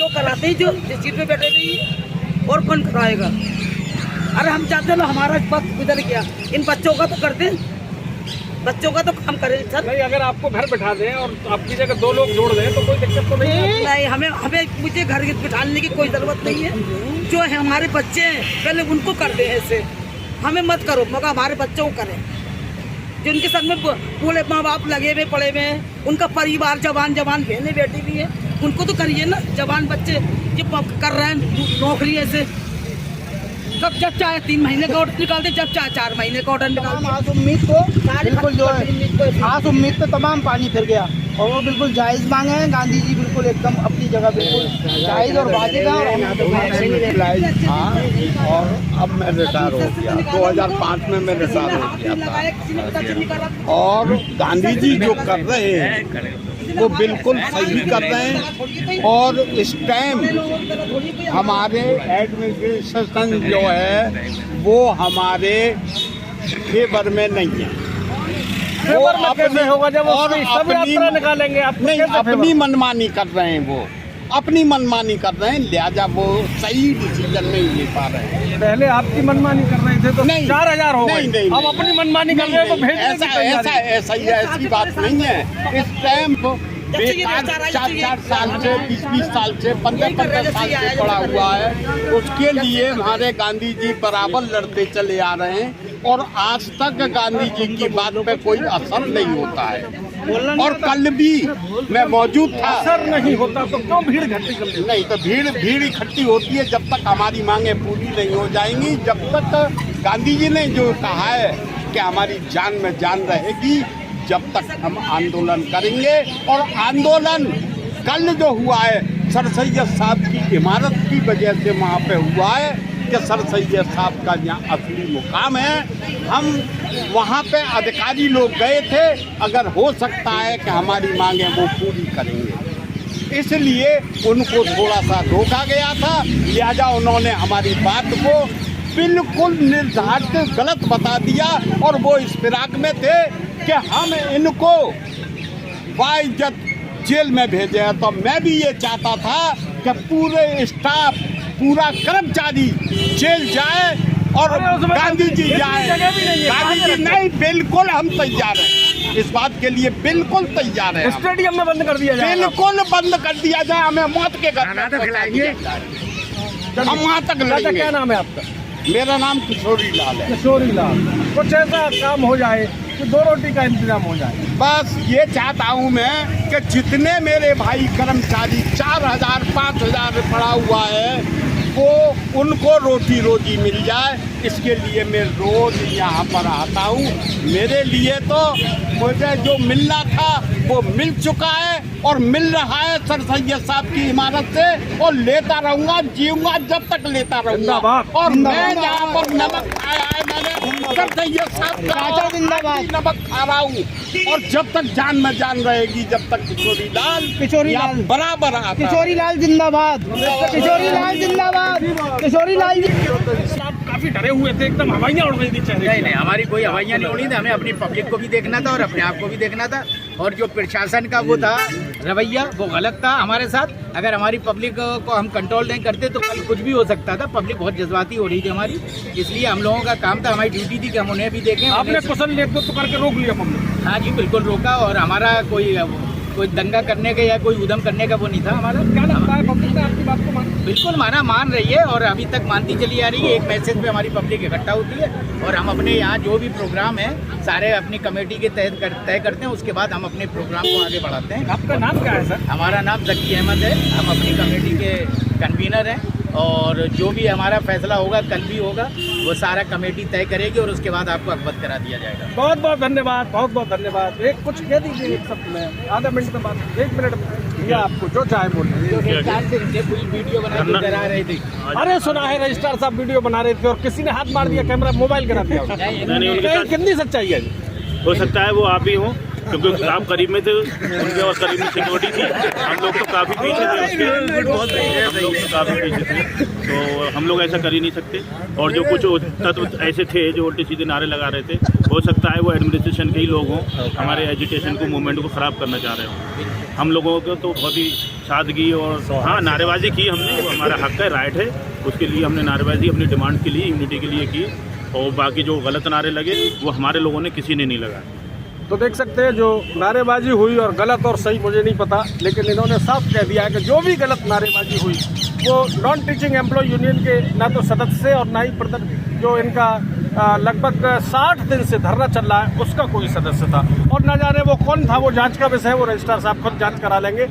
लोग कराते ही जो जिस सीट पे बैठे नहीं और कौन कराएगा। अरे हम चाहते ना हमारा वक्त गुजर गया, इन बच्चों का तो कर दें, बच्चों का तो काम करें सर। नहीं, अगर आपको घर बैठा दें और आपकी जगह 2 लोग जोड़ दें तो कोई दिक्कत तो नहीं है। नहीं, हमें मुझे घर बिठाने की कोई जरूरत नहीं है। जो है हमारे बच्चे हैं पहले उनको कर दे ऐसे, हमें मत करो, मगर हमारे बच्चों को करें। जिनके संग में पूरे माँ बाप लगे हुए पड़े हुए हैं, उनका परिवार जवान बहनें बैठी हुई है, उनको तो करिए ना। जवान बच्चे जो कर रहे हैं नौकरी ऐसे, जब चाहे 3 महीने का ऑर्डर निकालते, जब चाहे 4 महीने का ऑर्डर निकालते। आज उम्मीद को बिल्कुल जो है आज उम्मीद पे तमाम पानी फिर गया और वो बिल्कुल जायज़ मांगे हैं। गांधी जी बिल्कुल एकदम अपनी जगह बिल्कुल जायज़ और वाजिब है। और अब मैं रिटायर हो गया, 2005 में मैं रिटायर हो गया था। और गांधी जी जो कर रहे हैं वो बिल्कुल सही कर रहे हैं। और इस टाइम हमारे एडमिनिस्ट्रेशन जो है वो हमारे फेवर में नहीं है। वो अपने होगा जब और निकालेंगे आप नहीं, अपनी मनमानी कर रहे हैं, वो अपनी मनमानी कर रहे हैं, लिहाजा वो सही डिसीजन नहीं ले पा रहे हैं। पहले आपकी मनमानी कर रहे थे तो नहीं, 4000 हो गए, नहीं, अब अपनी मनमानी कर रहे हैं तो ऐसी बात नहीं है। इस टाइम बेकार 4 साल से 20 साल से 15 साल से पड़ा हुआ है, उसके लिए हमारे गांधी जी बराबर लड़ते चले आ रहे हैं और आज तक गांधी जी की बात पे कोई असर नहीं होता है। और कल भी मैं मौजूद था। असर नहीं होता तो क्यों भीड़ इकट्ठी कर ली? नहीं, तो भीड़ इकट्ठी होती है जब तक हमारी मांगे पूरी नहीं हो जाएंगी। जब तक गांधी जी ने जो कहा है कि हमारी जान में जान रहेगी, जब तक हम आंदोलन करेंगे। और आंदोलन कल जो हुआ है सर सैयद साहब की इमारत की वजह से वहाँ पे हुआ है कि सर सैयद साहब का यहाँ असली मुकाम है। हम वहाँ पे अधिकारी लोग गए थे, अगर हो सकता है कि हमारी मांगे वो पूरी करेंगे, इसलिए उनको थोड़ा सा रोका गया था। लिहाजा उन्होंने हमारी बात को बिल्कुल निर्धारित गलत बता दिया और वो इस फिराक में थे कि हम इनको बाइज्जत जेल में भेजे हैं। तो मैं भी ये चाहता था कि पूरे स्टाफ, पूरा कर्मचारी जेल जाए और गांधी जी जाए। गांधी जी नहीं, बिल्कुल हम तैयार हैं इस बात के लिए, बिल्कुल तैयार है। स्टेडियम में बंद कर दिया जाए, बिल्कुल बंद कर दिया जाए, हमें मौत के घर खिलाएंगे, हम वहाँ तक लड़ेंगे। क्या नाम है आपका? मेरा नाम किशोरी लाल है। किशोरी लाल, कुछ ऐसा काम हो जाए कि 2 रोटी का इंतजाम हो जाए। बस ये चाहता हूँ मैं कि जितने मेरे भाई कर्मचारी 4000 5000 पड़ा हुआ है वो उनको रोटी रोजी मिल जाए, इसके लिए मैं रोज यहाँ पर आता हूँ। मेरे लिए तो मुझे जो मिलना था वो मिल चुका है और मिल रहा है सर सैयद साहब की इमारत से, और लेता रहूँगा, जीऊँगा जब तक लेता रहूँगा। और मैं यहाँ पर नमक खाया है, मैंने सर सैयद साहब का नमक खा रहा हूँ, और जब तक जान में जान रहेगी, जब तक किशोरी लाल बराबर आता। किशोरी लाल जिंदाबाद, किशोरी लाल जिंदाबाद, किशोरी लाल। आप काफी डरे हुए थे, एकदम हवाइयाँ उड़ रही थी चेहरे। नहीं, हमारी कोई हवाइयाँ नहीं उड़ी थी, हमें अपनी पब्लिक को भी देखना था और अपने आप को भी देखना था। और जो प्रशासन का वो था रवैया, वो गलत था हमारे साथ। अगर हमारी पब्लिक को हम कंट्रोल नहीं करते तो कल कुछ भी हो सकता था। पब्लिक बहुत जज्बाती हो रही थी हमारी, इसलिए हम लोगों का काम था, हमारी ड्यूटी थी कि हम उन्हें भी देखें। आपने कुशल नेतृत्व करके रोक लिया पब्लिक? हाँ जी, बिल्कुल रोका, और हमारा कोई दंगा करने का या कोई उधम करने का वो नहीं था हमारा। क्या लगता है पब्लिक ने आपकी बात को बिल्कुल मान रही है और अभी तक मानती चली आ रही है। एक मैसेज पे हमारी पब्लिक इकट्ठा होती है और हम अपने यहाँ जो भी प्रोग्राम है सारे अपनी कमेटी के तहत तय करते हैं, उसके बाद हम अपने प्रोग्राम को आगे बढ़ाते हैं। आपका नाम क्या है सर? हमारा नाम जकी अहमद है, हम अपनी कमेटी के कन्वीनर हैं और जो भी हमारा फैसला होगा कल भी होगा, वो सारा कमेटी तय करेगी और उसके बाद आपको अवगत करा दिया जाएगा। बहुत बहुत धन्यवाद, बहुत बहुत धन्यवाद। एक कुछ कह दीजिए, एक शब्द में, आधा मिनट में बात, 1 मिनट में, या आपको जो चाहे बोलिए। कोई वीडियो बना के करा रहे थे। अरे सुना है रजिस्ट्रार साहब वीडियो बना रहे थे और किसी ने हाथ मार दिया, कैमरा मोबाइल करा दिया। कितनी सच्चाई है? हो सकता है वो आप ही हो। क्योंकि आप करीब में थे, उनके और करीब में सिक्योरिटी थी, हम लोग तो काफ़ी पीछे थे उसके, हम लोग तो काफ़ी पीछे थे, तो हम लोग ऐसा कर ही नहीं सकते। और जो कुछ तत्व ऐसे थे जो उल्टे सीधे नारे लगा रहे थे, हो सकता है वो एडमिनिस्ट्रेशन के ही लोग हों, हमारे एजुटेशन को, मूवमेंट को ख़राब करना चाह रहे हों। हम लोगों को तो बहुत ही सादगी और हाँ नारेबाजी की हमने, वो हमारा हक है, राइट है, उसके लिए हमने नारेबाजी अपनी डिमांड के लिए, यूनिटी के लिए की। और बाकी जो गलत नारे लगे वो हमारे लोगों ने किसी ने नहीं लगाए। तो देख सकते हैं जो नारेबाजी हुई, और गलत और सही मुझे नहीं पता, लेकिन इन्होंने साफ कह दिया है कि जो भी गलत नारेबाजी हुई वो नॉन टीचिंग एम्प्लॉय यूनियन के ना तो सदस्य और ना ही जो इनका लगभग 60 दिन से धरना चल रहा है उसका कोई सदस्य था। और ना जाने वो कौन था, वो जांच का विषय है, वो रजिस्ट्रार साहब खुद जांच करा लेंगे।